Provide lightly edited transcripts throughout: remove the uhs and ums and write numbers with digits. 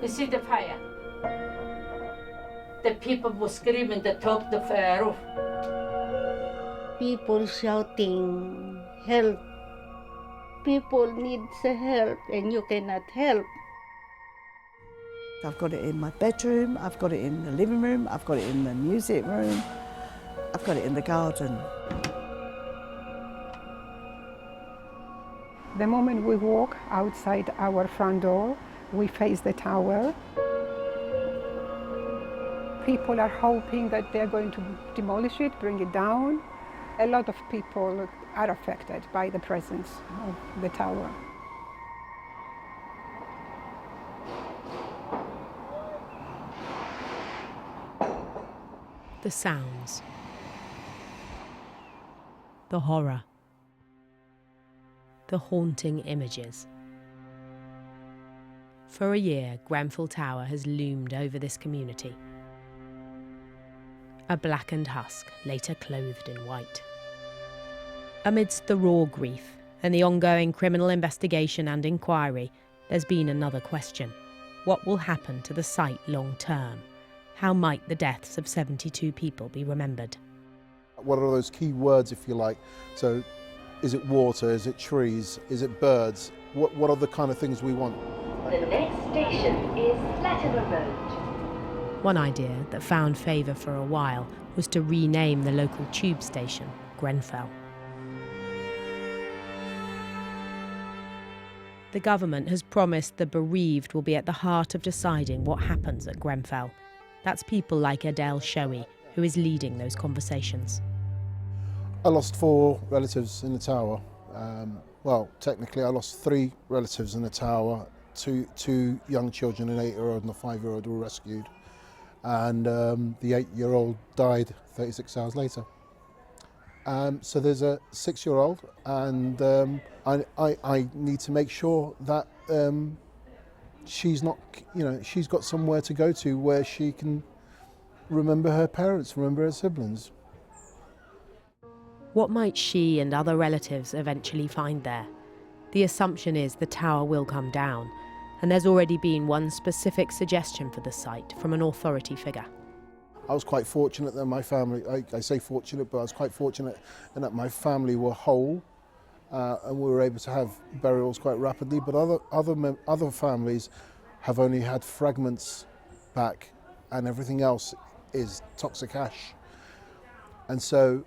You see the fire? The people were screaming the top of the roof. People shouting, help. People need help and you cannot help. I've got it in my bedroom, I've got it in the living room, I've got it in the music room, I've got it in the garden. The moment we walk outside our front door, we face the tower. People are hoping that they're going to demolish it, bring it down. A lot of people are affected by the presence of the tower. The sounds. The horror. The haunting images. For a year, Grenfell Tower has loomed over this community. A blackened husk, later clothed in white. Amidst the raw grief and the ongoing criminal investigation and inquiry, there's been another question. What will happen to the site long term? How might the deaths of 72 people be remembered? What are those key words, if you like? So, is it water? Is it trees? Is it birds? What are the kind of things we want? The next station is Latimer Road. One idea that found favour for a while was to rename the local tube station Grenfell. The government has promised the bereaved will be at the heart of deciding what happens at Grenfell. That's people like Adele Shoei, who is leading those conversations. I lost 4 relatives in the tower. Well, technically I lost 3 relatives in the tower. Two young children, an 8-year-old and a 5-year-old were rescued. And the 8-year-old died 36 hours later. So there's a 6-year-old, and I need to make sure that she's not, she's got somewhere to go to where she can remember her parents, remember her siblings. What might she and other relatives eventually find there? The assumption is the tower will come down, and there's already been one specific suggestion for the site from an authority figure. I was quite fortunate that my family, I say fortunate, but I was quite fortunate in that my family were whole and we were able to have burials quite rapidly, but other families have only had fragments back and everything else is toxic ash. And so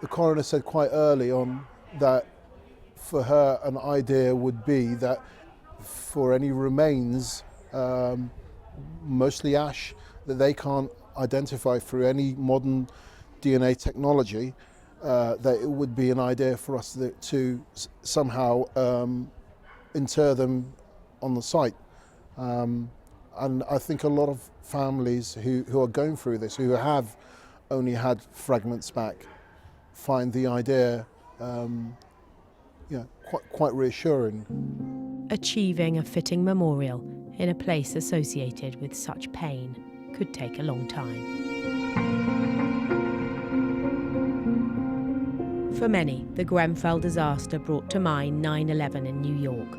the coroner said quite early on that for her an idea would be that for any remains, mostly ash, that they can't identify through any modern DNA technology, that it would be an idea for us to somehow inter them on the site. And I think a lot of families who are going through this, who have only had fragments back, find the idea quite reassuring. Achieving a fitting memorial in a place associated with such pain could take a long time. For many, the Grenfell disaster brought to mind 9/11 in New York,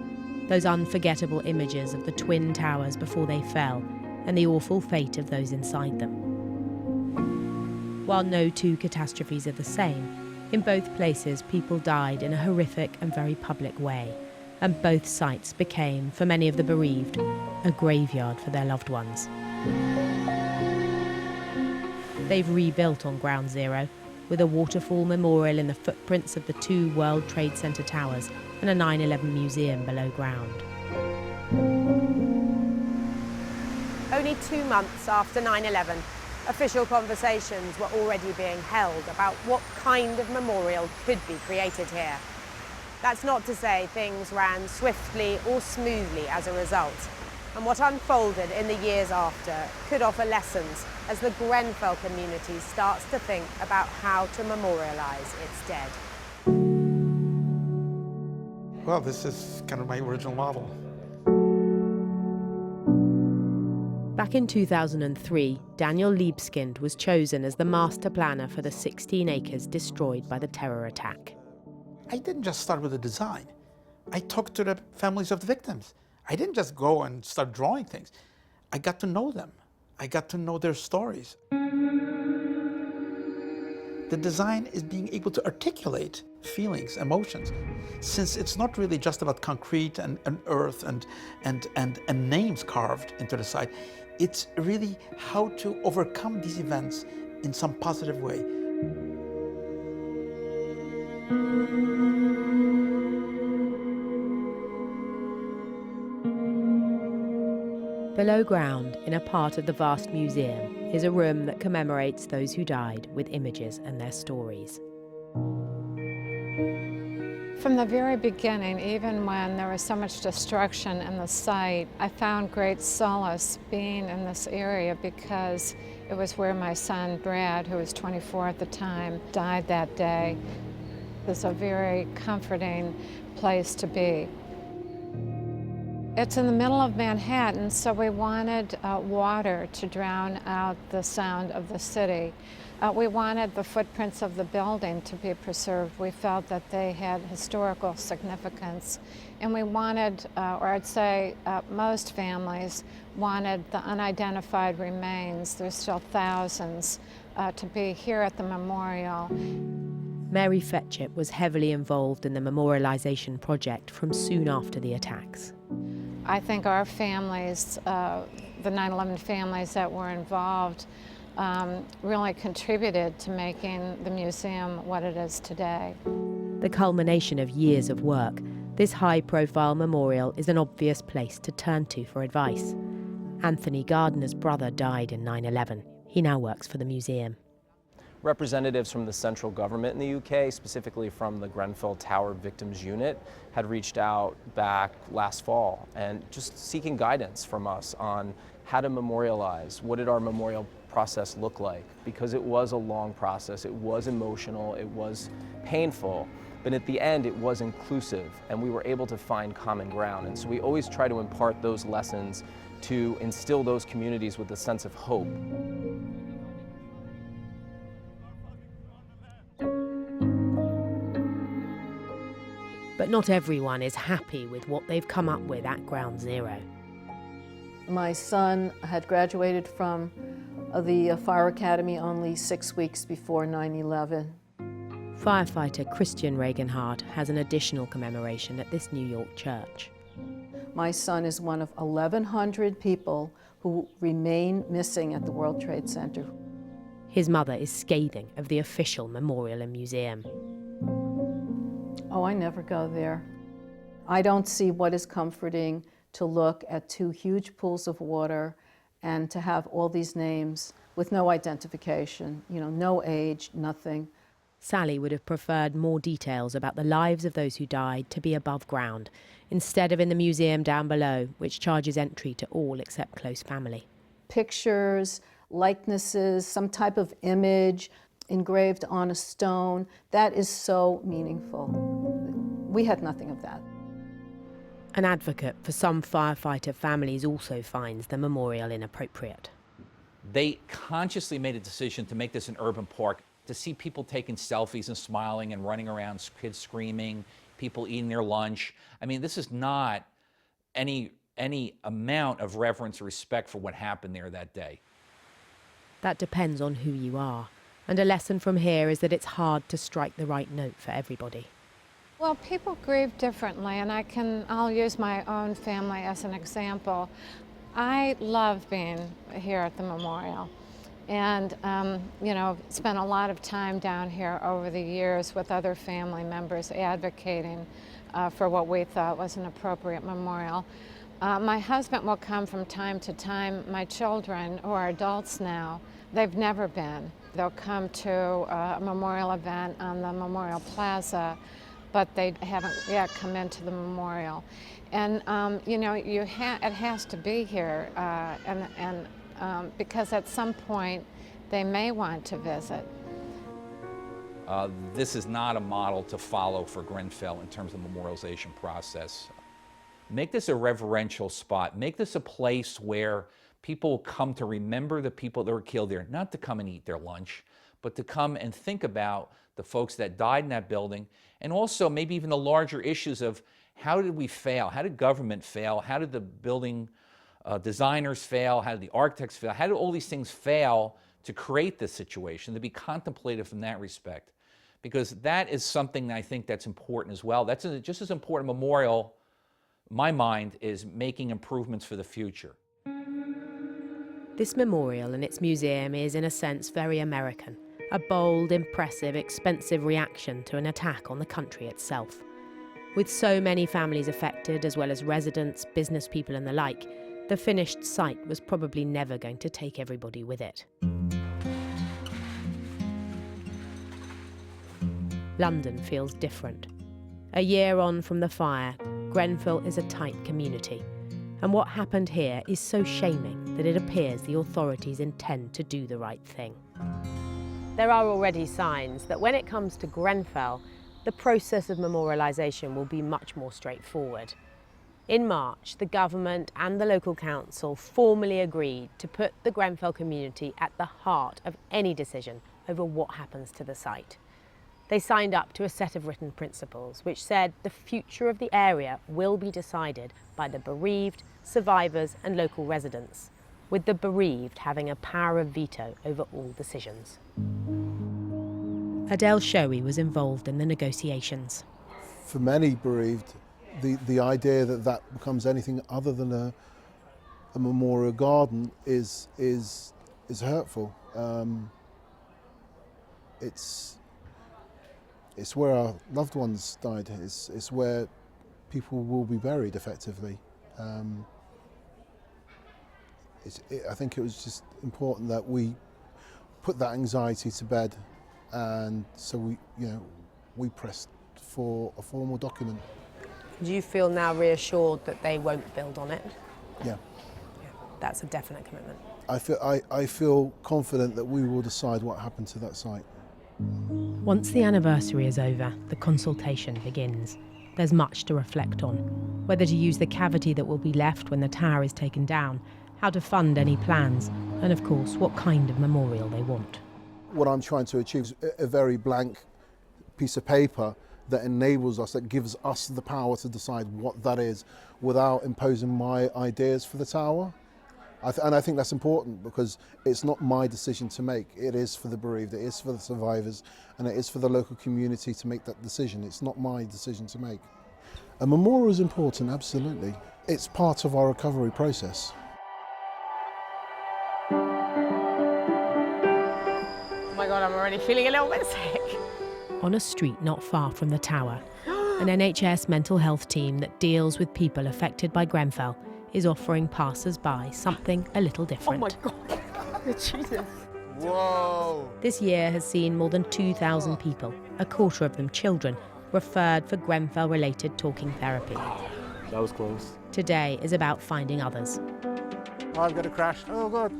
those unforgettable images of the Twin Towers before they fell and the awful fate of those inside them. While no two catastrophes are the same, in both places people died in a horrific and very public way, and both sites became, for many of the bereaved, a graveyard for their loved ones. They've rebuilt on Ground Zero, with a waterfall memorial in the footprints of the 2 World Trade Center towers and a 9/11 museum below ground. Only 2 months after 9/11, official conversations were already being held about what kind of memorial could be created here. That's not to say things ran swiftly or smoothly as a result, and what unfolded in the years after could offer lessons as the Grenfell community starts to think about how to memorialise its dead. Well, this is kind of my original model. Back in 2003, Daniel Libeskind was chosen as the master planner for the 16 acres destroyed by the terror attack. I didn't just start with the design. I talked to the families of the victims. I didn't just go and start drawing things. I got to know them. I got to know their stories. The design is being able to articulate feelings, emotions, since it's not really just about concrete and earth and names carved into the side. It's really how to overcome these events in some positive way. Below ground, in a part of the vast museum, is a room that commemorates those who died with images and their stories. From the very beginning, even when there was so much destruction in the site, I found great solace being in this area because it was where my son Brad, who was 24 at the time, died that day. It's a very comforting place to be. It's in the middle of Manhattan, so we wanted water to drown out the sound of the city. We wanted the footprints of the building to be preserved. We felt that they had historical significance. And we wanted, or I'd say most families wanted the unidentified remains, there's still thousands, to be here at the memorial. Mary Fetchett was heavily involved in the memorialisation project from soon after the attacks. I think our families, the 9/11 families that were involved, really contributed to making the museum what it is today. The culmination of years of work, this high-profile memorial is an obvious place to turn to for advice. Anthony Gardner's brother died in 9/11. He now works for the museum. Representatives from the central government in the UK, specifically from the Grenfell Tower Victims Unit, had reached out back last fall and just seeking guidance from us on how to memorialize. What did our memorial process look like? Because it was a long process, it was emotional, it was painful, but at the end it was inclusive and we were able to find common ground. And so we always try to impart those lessons to instill those communities with a sense of hope. But not everyone is happy with what they've come up with at Ground Zero. My son had graduated from the Fire Academy only 6 weeks before 9/11. Firefighter Christian Regenhardt has an additional commemoration at this New York church. My son is one of 1,100 people who remain missing at the World Trade Center. His mother is scathing of the official memorial and museum. Oh, I never go there. I don't see what is comforting to look at two huge pools of water and to have all these names with no identification, no age, nothing. Sally would have preferred more details about the lives of those who died to be above ground, instead of in the museum down below, which charges entry to all except close family. Pictures, likenesses, some type of image engraved on a stone, that is so meaningful. We had nothing of that. An advocate for some firefighter families also finds the memorial inappropriate. They consciously made a decision to make this an urban park, to see people taking selfies and smiling and running around, kids screaming, people eating their lunch. I mean, this is not any amount of reverence or respect for what happened there that day. That depends on who you are. And a lesson from here is that it's hard to strike the right note for everybody. Well, people grieve differently, and I'll use my own family as an example. I love being here at the memorial and, spent a lot of time down here over the years with other family members advocating for what we thought was an appropriate memorial. My husband will come from time to time. My children, who are adults now, they've never been. They'll come to a memorial event on the Memorial Plaza, but they haven't yet come into the memorial. And it has to be here, because at some point they may want to visit. This is not a model to follow for Grenfell in terms of the memorialization process. Make this a reverential spot. Make this a place where people come to remember the people that were killed there, not to come and eat their lunch, but to come and think about the folks that died in that building, and also maybe even the larger issues of how did we fail? How did government fail? How did the building designers fail? How did the architects fail? How did all these things fail to create this situation, to be contemplated from that respect? Because that is something that I think that's important as well. That's just as important a memorial, in my mind, is making improvements for the future. This memorial and its museum is, in a sense, very American. A bold, impressive, expensive reaction to an attack on the country itself. With so many families affected, as well as residents, business people and the like, the finished site was probably never going to take everybody with it. London feels different. A year on from the fire, Grenfell is a tight community. And what happened here is so shaming that it appears the authorities intend to do the right thing. There are already signs that when it comes to Grenfell, the process of memorialisation will be much more straightforward. In March, the government and the local council formally agreed to put the Grenfell community at the heart of any decision over what happens to the site. They signed up to a set of written principles which said the future of the area will be decided by the bereaved, survivors and local residents, with the bereaved having a power of veto over all decisions. Adele Shoei was involved in the negotiations. For many bereaved, the idea that that becomes anything other than a memorial garden is hurtful. It's where our loved ones died. It's where people will be buried effectively. I think it was just important that we put that anxiety to bed, and so we pressed for a formal document. Do you feel now reassured that they won't build on it? Yeah. That's a definite commitment. I feel confident that we will decide what happened to that site. Once the anniversary is over, the consultation begins. There's much to reflect on. Whether to use the cavity that will be left when the tower is taken down, how to fund any plans, and of course, what kind of memorial they want. What I'm trying to achieve is a very blank piece of paper that enables us, that gives us the power to decide what that is without imposing my ideas for the tower. And I think that's important because it's not my decision to make. It is for the bereaved, it is for the survivors, and it is for the local community to make that decision. It's not my decision to make. A memorial is important, absolutely. It's part of our recovery process. Oh my God, I'm already feeling a little bit sick. On a street not far from the tower, an NHS mental health team that deals with people affected by Grenfell is offering passers-by something a little different. Oh my God, Jesus. Whoa! This year has seen more than 2,000 people, a quarter of them children, referred for Grenfell-related talking therapy. That was close. Today is about finding others. I've got a crash. Oh God.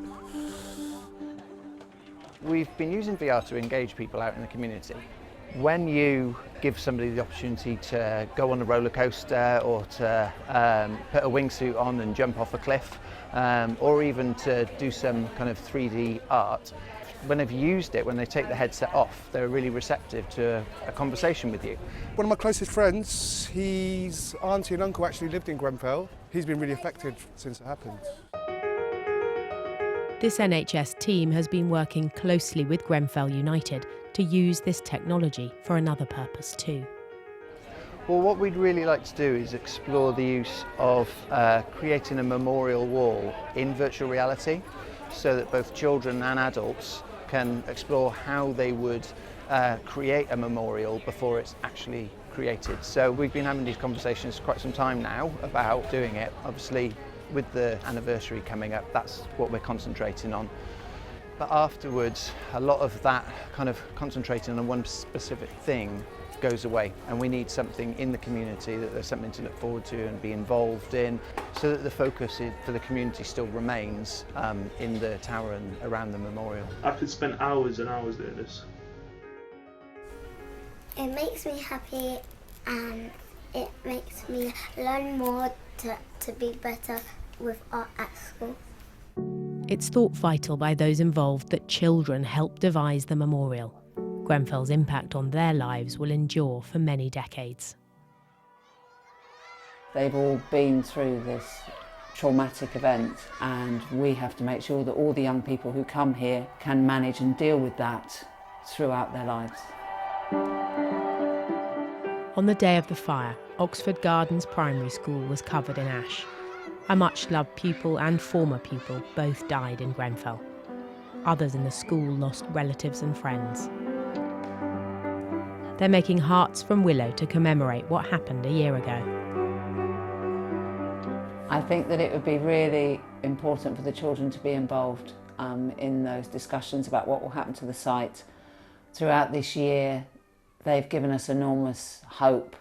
We've been using VR to engage people out in the community. When you give somebody the opportunity to go on a roller coaster or to put a wingsuit on and jump off a cliff, or even to do some kind of 3D art, when they've used it, when they take the headset off, they're really receptive to a conversation with you. One of my closest friends, his auntie and uncle actually lived in Grenfell. He's been really affected since it happened. This NHS team has been working closely with Grenfell United to use this technology for another purpose too. Well, what we'd really like to do is explore the use of creating a memorial wall in virtual reality so that both children and adults can explore how they would create a memorial before it's actually created. So we've been having these conversations for quite some time now about doing it. Obviously, with the anniversary coming up, that's what we're concentrating on. But afterwards, a lot of that kind of concentrating on one specific thing goes away, and we need something in the community, that there's something to look forward to and be involved in, so that the focus for the community still remains in the tower and around the memorial. I could spend hours and hours doing this. It makes me happy and it makes me learn more to be better with art at school. It's thought vital by those involved that children help devise the memorial. Grenfell's impact on their lives will endure for many decades. They've all been through this traumatic event, and we have to make sure that all the young people who come here can manage and deal with that throughout their lives. On the day of the fire, Oxford Gardens Primary School was covered in ash. A much-loved pupil and former pupil both died in Grenfell. Others in the school lost relatives and friends. They're making hearts from willow to commemorate what happened a year ago. I think that it would be really important for the children to be involved in those discussions about what will happen to the site. Throughout this year, they've given us enormous hope,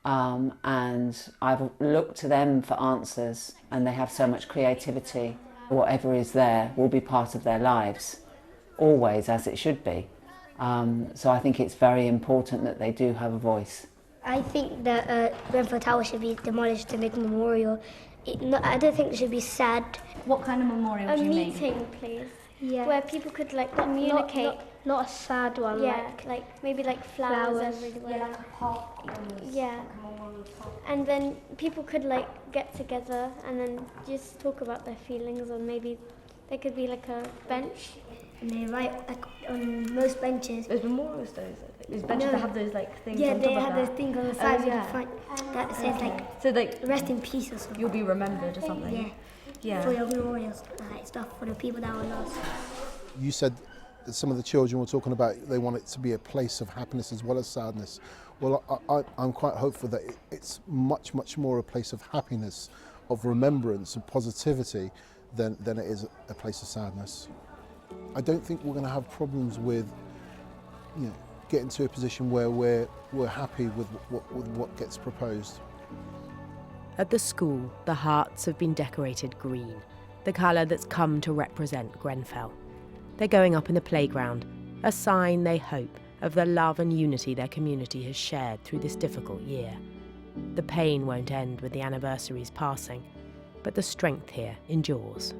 and I've looked to them for answers, and they have so much creativity. Whatever is there will be part of their lives, always, as it should be. So I think it's very important that they do have a voice. I think that Grenfell Tower should be demolished to make a memorial. I don't think it should be sad. What kind of memorial do you mean? A meeting place. Yeah. Where people could like communicate. Not a sad one. Yeah. Like maybe like flowers everywhere. Yeah, like a park. Yeah. Like a memorial park. And then people could like get together and then just talk about their feelings, or maybe there could be like a bench. And they write like on most benches. There's memorials though. There's benches that have those like things. Yeah, on top they of have that. those things on the sides of the front that says like so like rest in peace or something. You'll be remembered or something. Yeah. Yeah. For your memorials, like stuff for the people that were lost. You said that some of the children were talking about they want it to be a place of happiness as well as sadness. Well, I'm quite hopeful that it's much, much more a place of happiness, of remembrance and positivity than it is a place of sadness. I don't think we're going to have problems with, getting to a position where we're happy with what gets proposed. At the school, the hearts have been decorated green, the colour that's come to represent Grenfell. They're going up in the playground, a sign, they hope, of the love and unity their community has shared through this difficult year. The pain won't end with the anniversary's passing, but the strength here endures.